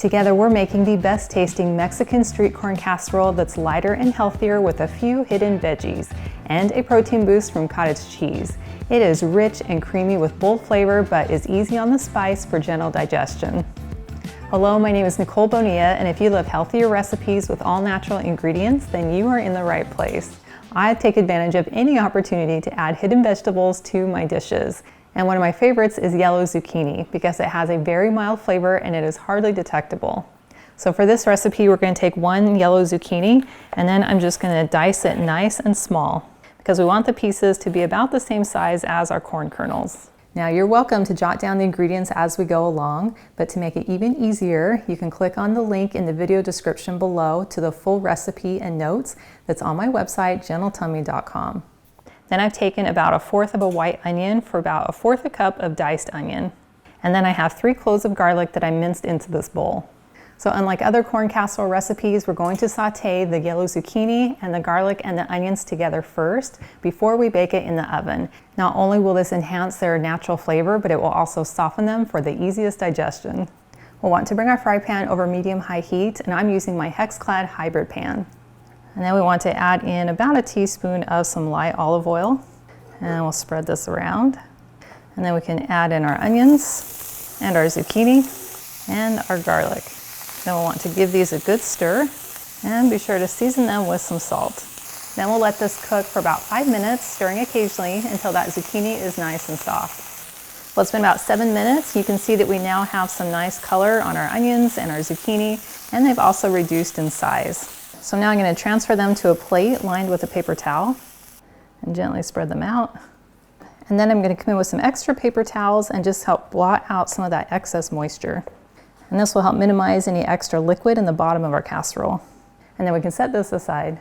Together we're making the best tasting Mexican street corn casserole that's lighter and healthier with a few hidden veggies and a protein boost from cottage cheese. It is rich and creamy with bold flavor, but is easy on the spice for gentle digestion. Hello, my name is Nicole Bonilla, and if you love healthier recipes with all natural ingredients, then you are in the right place. I take advantage of any opportunity to add hidden vegetables to my dishes. And one of my favorites is yellow zucchini because it has a very mild flavor and it is hardly detectable. So for this recipe, we're going to take one yellow zucchini and then I'm just going to dice it nice and small because we want the pieces to be about the same size as our corn kernels. Now you're welcome to jot down the ingredients as we go along, but to make it even easier, you can click on the link in the video description below to the full recipe and notes that's on my website, gentletummy.com. Then I've taken about 1/4 of a white onion for about 1/4 a cup of diced onion. And then I have 3 cloves of garlic that I minced into this bowl. So unlike other corn casserole recipes, we're going to saute the yellow zucchini and the garlic and the onions together first before we bake it in the oven. Not only will this enhance their natural flavor, but it will also soften them for the easiest digestion. We'll want to bring our fry pan over medium-high heat, and I'm using my Hex-Clad hybrid pan. And then we want to add in about 1 teaspoon of some light olive oil, and we'll spread this around. And then we can add in our onions and our zucchini and our garlic. Then we'll want to give these a good stir and be sure to season them with some salt. Then we'll let this cook for about 5 minutes, stirring occasionally until that zucchini is nice and soft. Well, it's been about 7 minutes. You can see that we now have some nice color on our onions and our zucchini, and they've also reduced in size. So now I'm going to transfer them to a plate lined with a paper towel and gently spread them out. And then I'm going to come in with some extra paper towels and just help blot out some of that excess moisture. And this will help minimize any extra liquid in the bottom of our casserole. And then we can set this aside.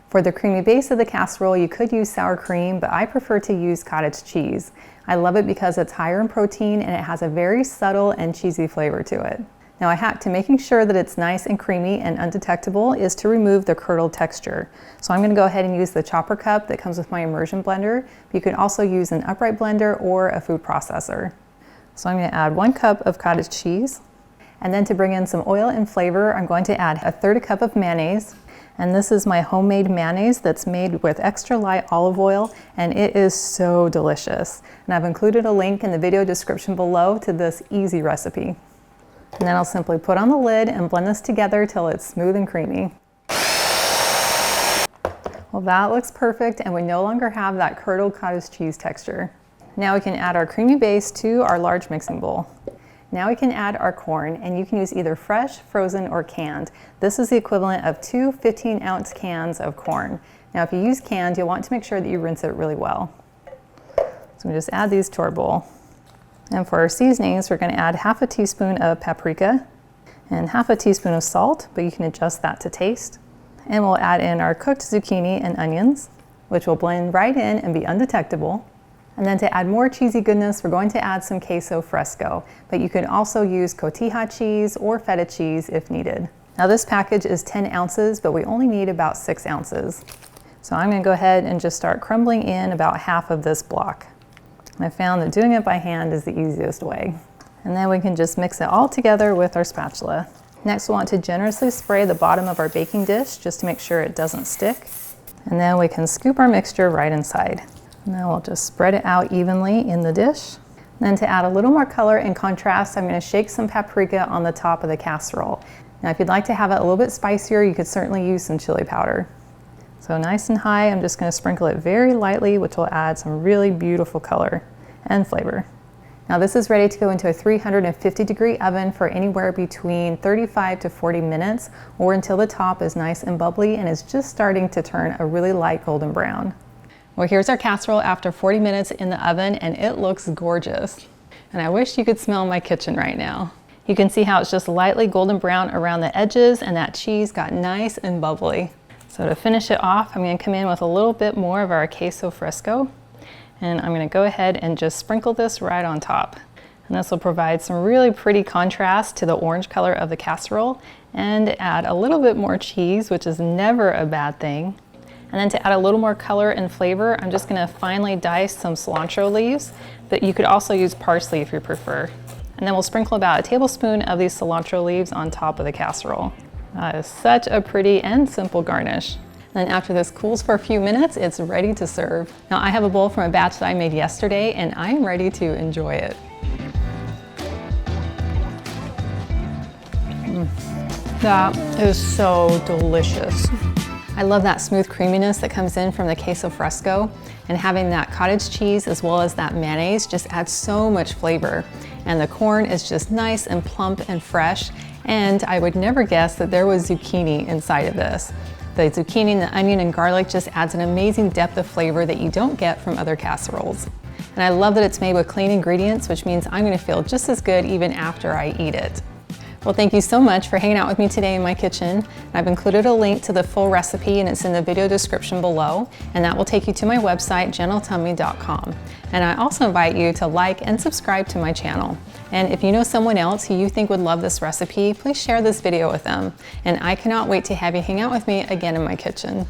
For the creamy base of the casserole, you could use sour cream, but I prefer to use cottage cheese. I love it because it's higher in protein and it has a very subtle and cheesy flavor to it. Now, a hack to making sure that it's nice and creamy and undetectable is to remove the curdled texture. So I'm going to go ahead and use the chopper cup that comes with my immersion blender. But you can also use an upright blender or a food processor. So I'm going to add 1 cup of cottage cheese. And then to bring in some oil and flavor, I'm going to add 1/3 cup of mayonnaise. And this is my homemade mayonnaise that's made with extra light olive oil, and it is so delicious. And I've included a link in the video description below to this easy recipe. And then I'll simply put on the lid and blend this together till it's smooth and creamy. Well, that looks perfect, and we no longer have that curdled cottage cheese texture. Now we can add our creamy base to our large mixing bowl. Now we can add our corn, and you can use either fresh, frozen, or canned. This is the equivalent of 2 15-ounce cans of corn. Now if you use canned, you'll want to make sure that you rinse it really well. So we just add these to our bowl. And for our seasonings, we're going to add 1/2 teaspoon of paprika and 1/2 teaspoon of salt, but you can adjust that to taste. And we'll add in our cooked zucchini and onions, which will blend right in and be undetectable. And then to add more cheesy goodness, we're going to add some queso fresco, but you can also use cotija cheese or feta cheese if needed. Now this package is 10 ounces, but we only need about 6 ounces. So I'm going to go ahead and just start crumbling in about 1/2 of this block. I found that doing it by hand is the easiest way. And then we can just mix it all together with our spatula. Next, we'll want to generously spray the bottom of our baking dish just to make sure it doesn't stick. And then we can scoop our mixture right inside. Now we'll just spread it out evenly in the dish. Then to add a little more color and contrast, I'm going to shake some paprika on the top of the casserole. Now if you'd like to have it a little bit spicier, you could certainly use some chili powder. So nice and high, I'm just going to sprinkle it very lightly, which will add some really beautiful color and flavor. Now this is ready to go into a 350-degree oven for anywhere between 35 to 40 minutes, or until the top is nice and bubbly and is just starting to turn a really light golden brown. Well, here's our casserole after 40 minutes in the oven, and it looks gorgeous. And I wish you could smell my kitchen right now. You can see how it's just lightly golden brown around the edges, and that cheese got nice and bubbly. So to finish it off, I'm going to come in with a little bit more of our queso fresco, and I'm going to go ahead and just sprinkle this right on top. And this will provide some really pretty contrast to the orange color of the casserole, and add a little bit more cheese, which is never a bad thing. And then to add a little more color and flavor, I'm just going to finely dice some cilantro leaves, but you could also use parsley if you prefer. And then we'll sprinkle about a tablespoon of these cilantro leaves on top of the casserole. That is such a pretty and simple garnish. And then after this cools for a few minutes, it's ready to serve. Now I have a bowl from a batch that I made yesterday and I'm ready to enjoy it. That is so delicious. I love that smooth creaminess that comes in from the queso fresco, and having that cottage cheese as well as that mayonnaise just adds so much flavor. And the corn is just nice and plump and fresh, and I would never guess that there was zucchini inside of this. The zucchini and the onion and garlic just adds an amazing depth of flavor that you don't get from other casseroles. And I love that it's made with clean ingredients, which means I'm gonna feel just as good even after I eat it. Well, thank you so much for hanging out with me today in my kitchen. I've included a link to the full recipe and it's in the video description below, and that will take you to my website, gentletummy.com. And I also invite you to like and subscribe to my channel. And if you know someone else who you think would love this recipe, please share this video with them. And I cannot wait to have you hang out with me again in my kitchen.